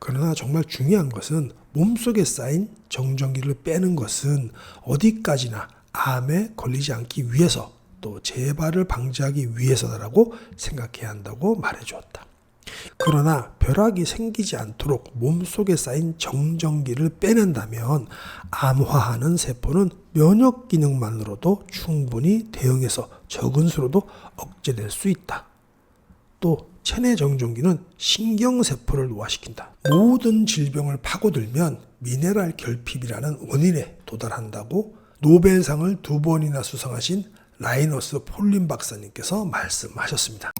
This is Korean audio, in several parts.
그러나 정말 중요한 것은 몸속에 쌓인 정전기를 빼는 것은 어디까지나 암에 걸리지 않기 위해서 또 재발을 방지하기 위해서다라고 생각해야 한다고 말해주었다. 그러나 벼락이 생기지 않도록 몸속에 쌓인 정전기를 빼낸다면 암화하는 세포는 면역 기능만으로도 충분히 대응해서 적은 수로도 억제될 수 있다. 또 체내 정전기는 신경세포를 노화시킨다. 모든 질병을 파고들면 미네랄 결핍이라는 원인에 도달한다고 노벨상을 2번이나 수상하신 라이너스 폴린 박사님께서 말씀하셨습니다.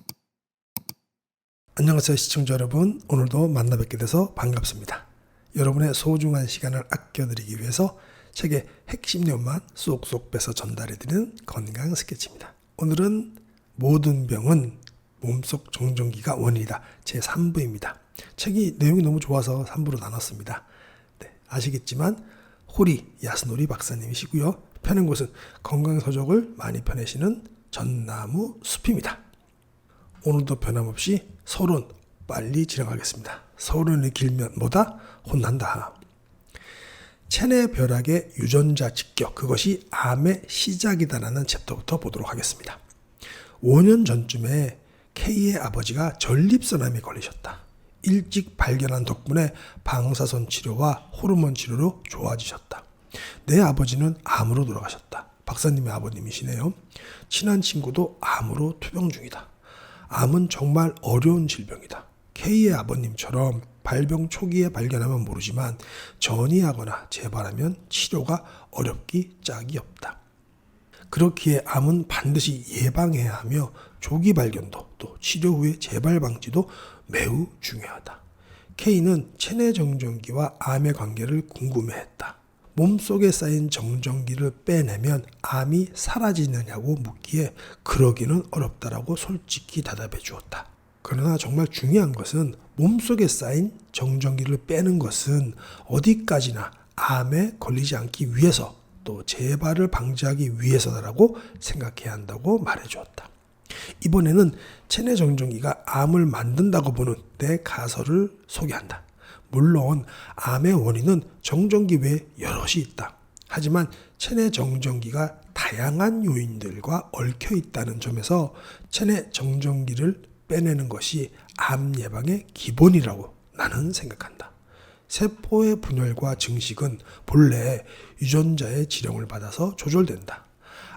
안녕하세요 시청자 여러분, 오늘도 만나 뵙게 돼서 반갑습니다. 여러분의 소중한 시간을 아껴드리기 위해서 책의 핵심 내용만 쏙쏙 빼서 전달해드리는 건강 스케치입니다. 오늘은 모든 병은 몸속 정전기가 원인이다. 제3부입니다. 책이 내용이 너무 좋아서 3부로 나눴습니다. 네, 아시겠지만 호리 야스노리 박사님이시고요. 펴낸 곳은 건강서적을 많이 펴내시는 전나무 숲입니다. 오늘도 변함없이 서론 빨리 진행하겠습니다. 서론이 길면 뭐다? 혼난다. 체내 벼락의 유전자 직격, 그것이 암의 시작이다라는 챕터부터 보도록 하겠습니다. 5년 전쯤에 K의 아버지가 전립선암에 걸리셨다. 일찍 발견한 덕분에 방사선 치료와 호르몬 치료로 좋아지셨다. 내 아버지는 암으로 돌아가셨다. 박사님의 아버님이시네요. 친한 친구도 암으로 투병 중이다. 암은 정말 어려운 질병이다. K의 아버님처럼 발병 초기에 발견하면 모르지만 전이하거나 재발하면 치료가 어렵기 짝이 없다. 그렇기에 암은 반드시 예방해야 하며 조기 발견도 또 치료 후의 재발 방지도 매우 중요하다. K는 체내 정전기와 암의 관계를 궁금해했다. 몸속에 쌓인 정전기를 빼내면 암이 사라지느냐고 묻기에 그러기는 어렵다라고 솔직히 대답해 주었다. 그러나 정말 중요한 것은 몸속에 쌓인 정전기를 빼는 것은 어디까지나 암에 걸리지 않기 위해서 또 재발을 방지하기 위해서다라고 생각해야 한다고 말해 주었다. 이번에는 체내 정전기가 암을 만든다고 보는 내 가설을 소개한다. 물론 암의 원인은 정전기 외에 여럿이 있다. 하지만 체내 정전기가 다양한 요인들과 얽혀 있다는 점에서 체내 정전기를 빼내는 것이 암 예방의 기본이라고 나는 생각한다. 세포의 분열과 증식은 본래 유전자의 지령을 받아서 조절된다.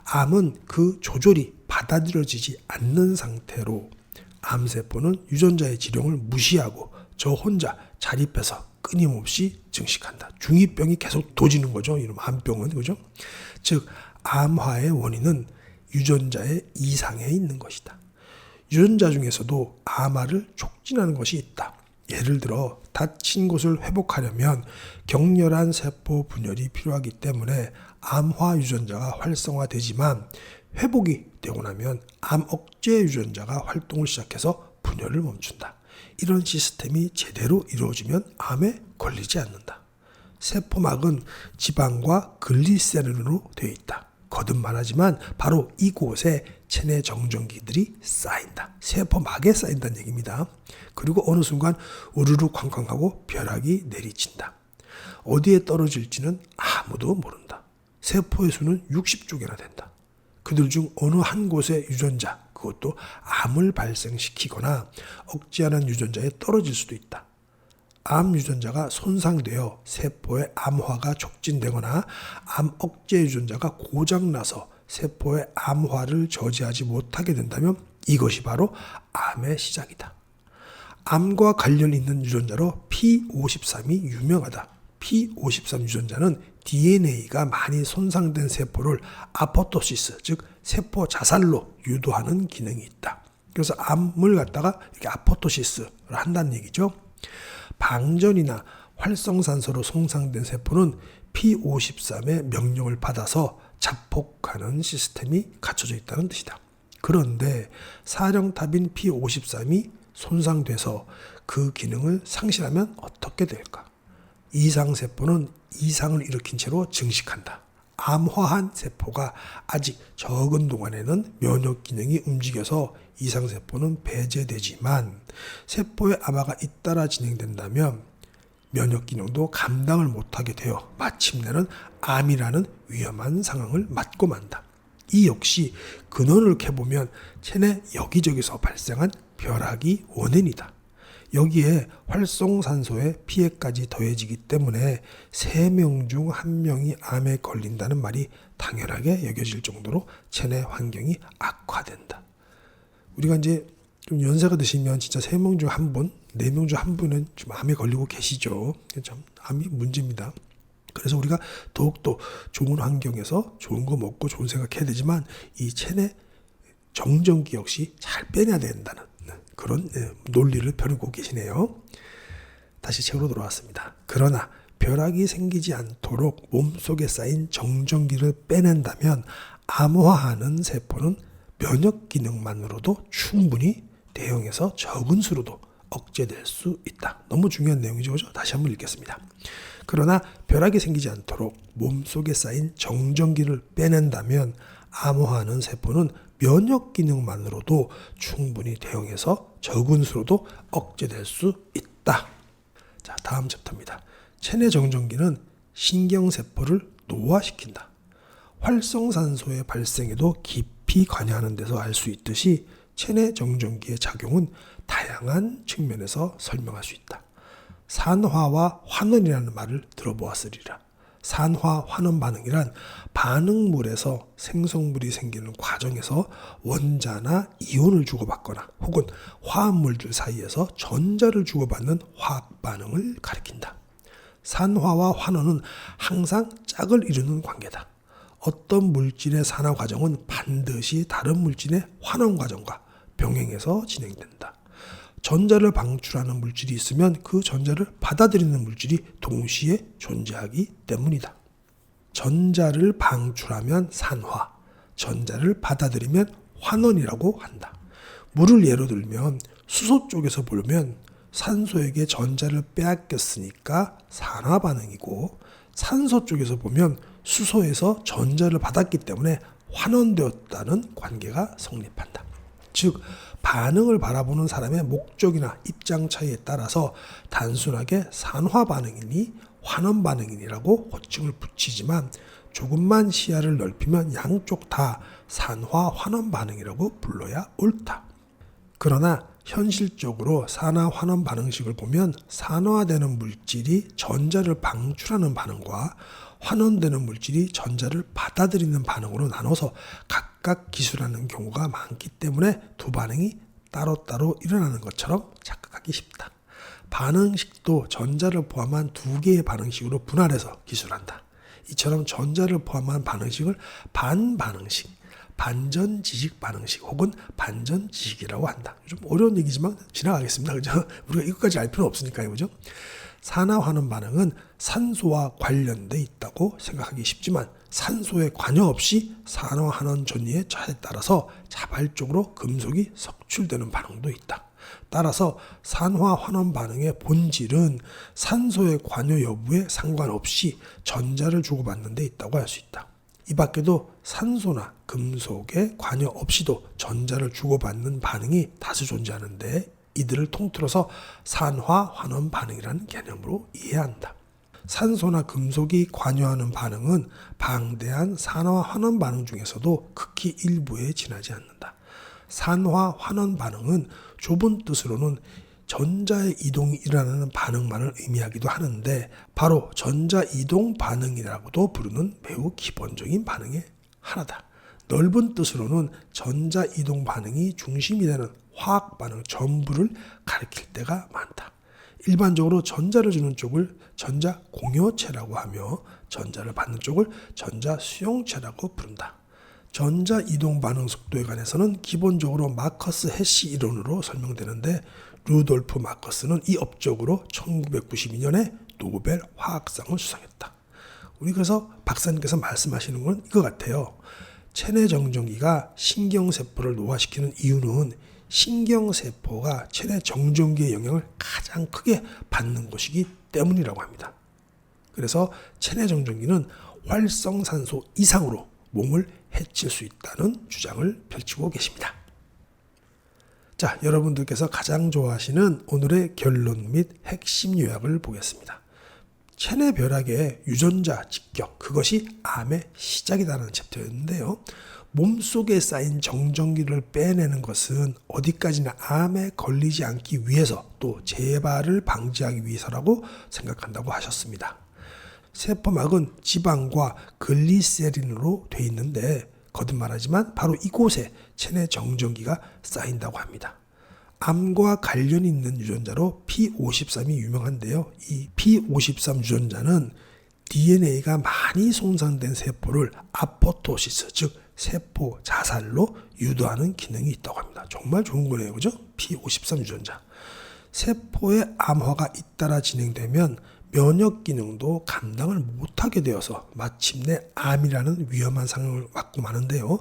암은 그 조절이 받아들여지지 않는 상태로 암세포는 유전자의 지령을 무시하고 저 혼자 자립해서 끊임없이 증식한다. 중2병이 계속 도지는 거죠. 이런 암병은, 그죠? 즉 암화의 원인은 유전자의 이상에 있는 것이다. 유전자 중에서도 암화를 촉진하는 것이 있다. 예를 들어 다친 곳을 회복하려면 격렬한 세포 분열이 필요하기 때문에 암화 유전자가 활성화되지만 회복이 되고 나면 암 억제 유전자가 활동을 시작해서 분열을 멈춘다. 이런 시스템이 제대로 이루어지면 암에 걸리지 않는다. 세포막은 지방과 글리세린으로 되어 있다. 거듭 말하지만 바로 이곳에 체내 정전기들이 쌓인다. 세포막에 쌓인다는 얘기입니다. 그리고 어느 순간 우르르 쾅쾅하고 벼락이 내리친다. 어디에 떨어질지는 아무도 모른다. 세포의 수는 60쪽이나 된다. 그들 중 어느 한 곳의 유전자, 그것도 암을 발생시키거나 억제하는 유전자에 떨어질 수도 있다. 암 유전자가 손상되어 세포의 암화가 촉진되거나 암 억제 유전자가 고장나서 세포의 암화를 저지하지 못하게 된다면 이것이 바로 암의 시작이다. 암과 관련 있는 유전자로 P53이 유명하다. P53 유전자는 DNA가 많이 손상된 세포를 아포토시스, 즉 세포 자살로 유도하는 기능이 있다. 그래서 암을 갖다가 이렇게 아포토시스를 한다는 얘기죠. 방전이나 활성산소로 손상된 세포는 P53의 명령을 받아서 자폭하는 시스템이 갖춰져 있다는 뜻이다. 그런데 사령탑인 P53이 손상돼서 그 기능을 상실하면 어떻게 될까? 이상세포는 이상을 일으킨 채로 증식한다. 암화한 세포가 아직 적은 동안에는 면역 기능이 움직여서 이상세포는 배제되지만 세포의 암화가 잇따라 진행된다면 면역 기능도 감당을 못하게 되어 마침내는 암이라는 위험한 상황을 맞고 만다. 이 역시 근원을 캐보면 체내 여기저기서 발생한 벼락이 원인이다. 여기에 활성산소의 피해까지 더해지기 때문에 3명 중 1명이 암에 걸린다는 말이 당연하게 여겨질 정도로 체내 환경이 악화된다. 우리가 이제 좀 연세가 드시면 진짜 3명 중 1분, 4명 중 1분은 좀 암에 걸리고 계시죠. 참 암이 문제입니다. 그래서 우리가 더욱더 좋은 환경에서 좋은 거 먹고 좋은 생각해야 되지만 이 체내 정전기 역시 잘 빼내야 된다는 그런 논리를 펴고 계시네요. 다시 책으로 돌아왔습니다. 그러나 벼락이 생기지 않도록 몸속에 쌓인 정전기를 빼낸다면 암화하는 세포는 면역 기능만으로도 충분히 대형에서 적은 수로도 억제될 수 있다. 너무 중요한 내용이죠. 그죠? 다시 한번 읽겠습니다. 그러나 벼락이 생기지 않도록 몸속에 쌓인 정전기를 빼낸다면 암호화하는 세포는 면역 기능만으로도 충분히 대형에서 적은 수로도 억제될 수 있다. 자, 다음 챕터입니다. 체내 정전기는 신경세포를 노화시킨다. 활성산소의 발생에도 깊이 관여하는 데서 알 수 있듯이 체내 정전기의 작용은 다양한 측면에서 설명할 수 있다. 산화와 환원이라는 말을 들어보았으리라. 산화 환원 반응이란 반응물에서 생성물이 생기는 과정에서 원자나 이온을 주고받거나 혹은 화합물들 사이에서 전자를 주고받는 화학 반응을 가리킨다. 산화와 환원은 항상 짝을 이루는 관계다. 어떤 물질의 산화 과정은 반드시 다른 물질의 환원 과정과 병행해서 진행된다. 전자를 방출하는 물질이 있으면 그 전자를 받아들이는 물질이 동시에 존재하기 때문이다. 전자를 방출하면 산화, 전자를 받아들이면 환원이라고 한다. 물을 예로 들면 수소 쪽에서 보면 산소에게 전자를 빼앗겼으니까 산화 반응이고, 산소 쪽에서 보면 수소에서 전자를 받았기 때문에 환원되었다는 관계가 성립한다. 즉 반응을 바라보는 사람의 목적이나 입장 차이에 따라서 단순하게 산화 반응이니 환원 반응이니라고 호칭을 붙이지만 조금만 시야를 넓히면 양쪽 다 산화 환원 반응이라고 불러야 옳다. 그러나 현실적으로 산화 환원 반응식을 보면 산화되는 물질이 전자를 방출하는 반응과 환원되는 물질이 전자를 받아들이는 반응으로 나눠서 각각 기술하는 경우가 많기 때문에 두 반응이 따로따로 일어나는 것처럼 착각하기 쉽다. 반응식도 전자를 포함한 두 개의 반응식으로 분할해서 기술한다. 이처럼 전자를 포함한 반응식을 반반응식, 반전지식 반응식 혹은 반전지식이라고 한다. 좀 어려운 얘기지만 지나가겠습니다. 그죠? 우리가 이것까지 알 필요는 없으니까요. 그죠? 산화환원 반응은 산소와 관련돼 있다고 생각하기 쉽지만 산소의 관여 없이 산화환원 전이의 차에 따라서 자발적으로 금속이 석출되는 반응도 있다. 따라서 산화환원 반응의 본질은 산소의 관여 여부에 상관없이 전자를 주고받는 데 있다고 할 수 있다. 이 밖에도 산소나 금속의 관여 없이도 전자를 주고받는 반응이 다수 존재하는데 이들을 통틀어서 산화환원 반응이라는 개념으로 이해한다. 산소나 금속이 관여하는 반응은 방대한 산화환원 반응 중에서도 극히 일부에 지나지 않는다. 산화환원 반응은 좁은 뜻으로는 전자의 이동이 일어나는 반응만을 의미하기도 하는데 바로 전자이동 반응이라고도 부르는 매우 기본적인 반응의 하나다. 넓은 뜻으로는 전자이동 반응이 중심이 되는 화학 반응 전부를 가리킬 때가 많다. 일반적으로 전자를 주는 쪽을 전자 공여체라고 하며 전자를 받는 쪽을 전자 수용체라고 부른다. 전자 이동 반응 속도에 관해서는 기본적으로 마커스 해시 이론으로 설명되는데 루돌프 마커스는 이 업적으로 1992년에 노벨 화학상을 수상했다. 우리 그래서 박사님께서 말씀하시는 건 이거 같아요. 체내 정전기가 신경세포를 노화시키는 이유는 신경세포가 체내 정전기의 영향을 가장 크게 받는 것이기 때문이라고 합니다. 그래서 체내 정전기는 활성산소 이상으로 몸을 해칠 수 있다는 주장을 펼치고 계십니다. 자, 여러분들께서 가장 좋아하시는 오늘의 결론 및 핵심 요약을 보겠습니다. 체내 벼락의 유전자 직격, 그것이 암의 시작이라는 챕터였는데요. 몸속에 쌓인 정전기를 빼내는 것은 어디까지나 암에 걸리지 않기 위해서 또 재발을 방지하기 위해서라고 생각한다고 하셨습니다. 세포막은 지방과 글리세린으로 되어 있는데 거듭말하지만 바로 이곳에 체내 정전기가 쌓인다고 합니다. 암과 관련이 있는 유전자로 P53이 유명한데요. 이 P53 유전자는 DNA가 많이 손상된 세포를 아포토시스, 즉 세포 자살로 유도하는 기능이 있다고 합니다. 정말 좋은 거네요. 그죠? P53 유전자. 세포의 암화가 잇따라 진행되면 면역 기능도 감당을 못하게 되어서 마침내 암이라는 위험한 상황을 맞고 마는데요.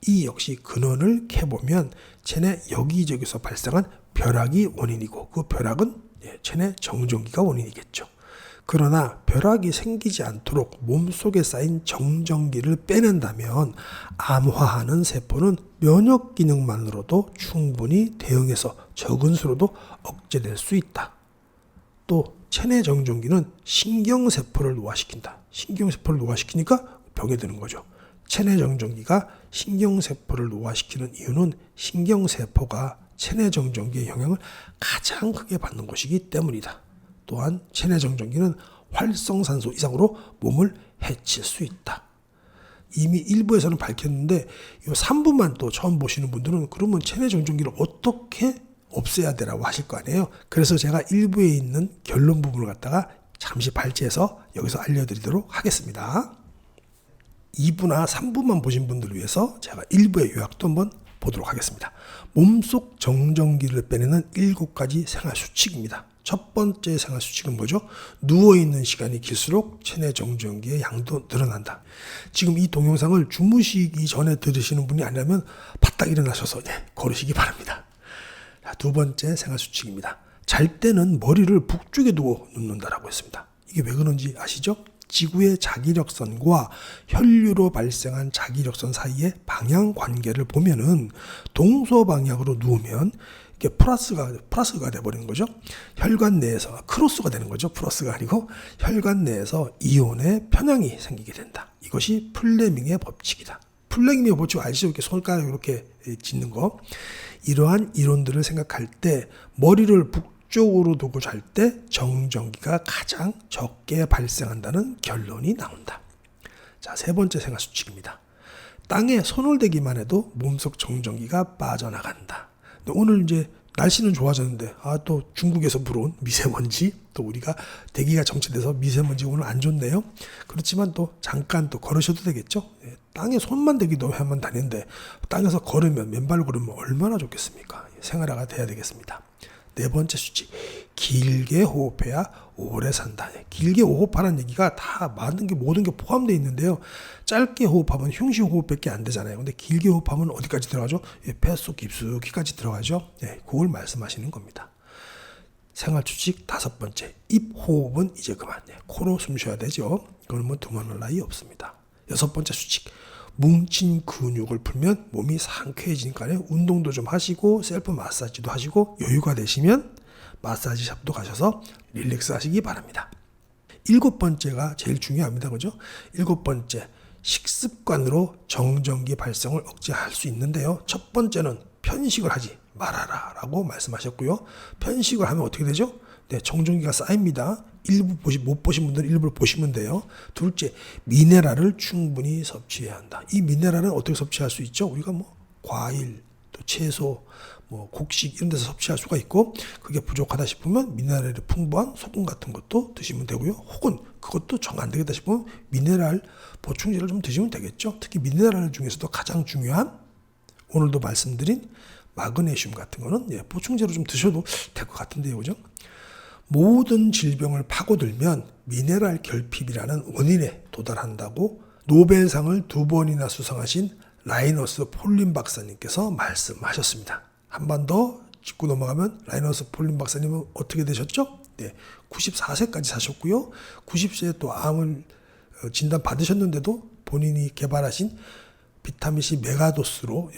이 역시 근원을 캐보면 체내 여기저기서 발생한 벼락이 원인이고 그 벼락은 체내 정전기가 원인이겠죠. 그러나 벼락이 생기지 않도록 몸속에 쌓인 정전기를 빼낸다면 암화하는 세포는 면역 기능만으로도 충분히 대응해서 적은 수로도 억제될 수 있다. 또 체내 정전기는 신경세포를 노화시킨다. 신경세포를 노화시키니까 병에 드는 거죠. 체내 정전기가 신경세포를 노화시키는 이유는 신경세포가 체내 정전기의 영향을 가장 크게 받는 것이기 때문이다. 또한 체내 정전기는 활성산소 이상으로 몸을 해칠 수 있다. 이미 1부에서는 밝혔는데 이 3부만 또 처음 보시는 분들은 그러면 체내 정전기를 어떻게 없애야 되라고 하실 거 아니에요. 그래서 제가 1부에 있는 결론 부분을 갖다가 잠시 발제해서 여기서 알려드리도록 하겠습니다. 2부나 3부만 보신 분들을 위해서 제가 1부의 요약도 한번 보도록 하겠습니다. 몸속 정전기를 빼내는 7가지 생활 수칙입니다. 첫 번째 생활 수칙은 뭐죠? 누워있는 시간이 길수록 체내 정전기의 양도 늘어난다. 지금 이 동영상을 주무시기 전에 들으시는 분이 아니라면 바짝 일어나셔서 걸으시기 바랍니다. 두 번째 생활 수칙입니다. 잘 때는 머리를 북쪽에 두고 눕는다라고 했습니다. 이게 왜 그런지 아시죠? 지구의 자기력선과 혈류로 발생한 자기력선 사이의 방향 관계를 보면은 동서방향으로 누우면 이게 플러스가 돼버리는 거죠. 혈관 내에서 크로스가 되는 거죠. 플러스가 아니고 혈관 내에서 이온의 편향이 생기게 된다. 이것이 플레밍의 법칙이다. 플레밍의 법칙 아시죠? 이렇게 손가락 이렇게 짚는 거. 이러한 이론들을 생각할 때 머리를 북쪽으로 두고 잘 때 정전기가 가장 적게 발생한다는 결론이 나온다. 자, 세 번째 생활 수칙입니다. 땅에 손을 대기만 해도 몸속 정전기가 빠져나간다. 오늘 이제 날씨는 좋아졌는데 또 중국에서 불어온 미세먼지, 또 우리가 대기가 정체돼서 미세먼지 오늘 안 좋네요. 그렇지만 또 잠깐 또 걸으셔도 되겠죠. 땅에 손만 대기도 하면 다니는데 땅에서 걸으면 맨발로 걸으면 얼마나 좋겠습니까? 생활화가 돼야 되겠습니다. 네 번째 수칙, 길게 호흡해야 오래 산다. 길게 호흡하라는 얘기가 다 모든 게 포함되어 있는데요. 짧게 호흡하면 흉시 호흡밖에 안 되잖아요. 근데 길게 호흡하면 어디까지 들어가죠? 폐속 깊숙이까지 들어가죠. 그걸 말씀하시는 겁니다. 생활 수칙 다섯 번째, 입 호흡은 이제 그만. 코로 숨 쉬어야 되죠. 그러면 두말할 나위 없습니다. 여섯 번째 수칙, 뭉친 근육을 풀면 몸이 상쾌해지니까 운동도 좀 하시고 셀프 마사지도 하시고 여유가 되시면 마사지 샵도 가셔서 릴렉스 하시기 바랍니다. 일곱 번째가 제일 중요합니다. 그죠? 일곱 번째, 식습관으로 정전기 발생을 억제할 수 있는데요. 첫 번째는 편식을 하지 말아라 라고 말씀하셨고요. 편식을 하면 어떻게 되죠? 정전기가 쌓입니다. 못 보신 분들은 일부러 보시면 돼요. 둘째, 미네랄을 충분히 섭취해야 한다. 이 미네랄은 어떻게 섭취할 수 있죠? 우리가 과일, 또 채소, 곡식 이런 데서 섭취할 수가 있고, 그게 부족하다 싶으면 미네랄이 풍부한 소금 같은 것도 드시면 되고요. 혹은 그것도 정 안 되겠다 싶으면 미네랄 보충제를 좀 드시면 되겠죠. 특히 미네랄 중에서도 가장 중요한 오늘도 말씀드린 마그네슘 같은 거는 보충제로 좀 드셔도 될 것 같은데요. 그죠? 모든 질병을 파고들면 미네랄 결핍이라는 원인에 도달한다고 노벨상을 2번이나 수상하신 라이너스 폴린 박사님께서 말씀하셨습니다. 한 번 더 짚고 넘어가면 라이너스 폴린 박사님은 어떻게 되셨죠? 94세까지 사셨고요. 90세에 또 암을 진단 받으셨는데도 본인이 개발하신 비타민C 메가도스로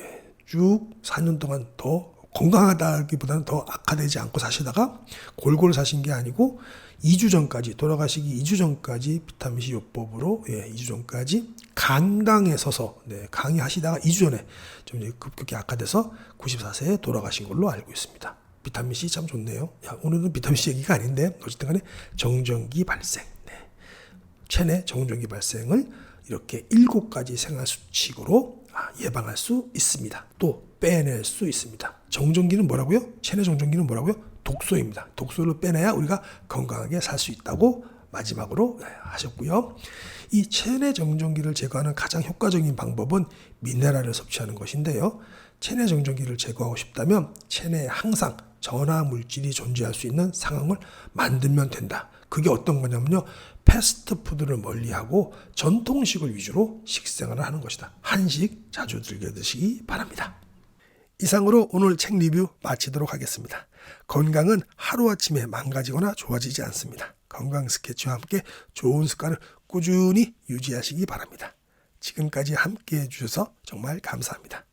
쭉 4년 동안 더 건강하다기보다는 더 악화되지 않고 사시다가 골골 사신 게 아니고 2주 전까지 돌아가시기 2주 전까지 비타민C 요법으로 2주 전까지 강당에 서서 강의하시다가 2주 전에 좀 급격히 악화돼서 94세에 돌아가신 걸로 알고 있습니다. 비타민C 참 좋네요. 오늘은 비타민C 얘기가 아닌데 어쨌든 간에 정전기 발생, 체내 정전기 발생을 이렇게 7가지 생활 수칙으로 예방할 수 있습니다. 또 빼낼 수 있습니다. 정전기는 뭐라고요? 체내 정전기는 뭐라고요? 독소입니다. 독소를 빼내야 우리가 건강하게 살 수 있다고 마지막으로 하셨고요. 이 체내 정전기를 제거하는 가장 효과적인 방법은 미네랄을 섭취하는 것인데요. 체내 정전기를 제거하고 싶다면 체내에 항상 전하 물질이 존재할 수 있는 상황을 만들면 된다. 그게 어떤 거냐면요. 패스트푸드를 멀리하고 전통식을 위주로 식생활을 하는 것이다. 한식 자주 즐겨 드시기 바랍니다. 이상으로 오늘 책 리뷰 마치도록 하겠습니다. 건강은 하루아침에 망가지거나 좋아지지 않습니다. 건강 스케치와 함께 좋은 습관을 꾸준히 유지하시기 바랍니다. 지금까지 함께해 주셔서 정말 감사합니다.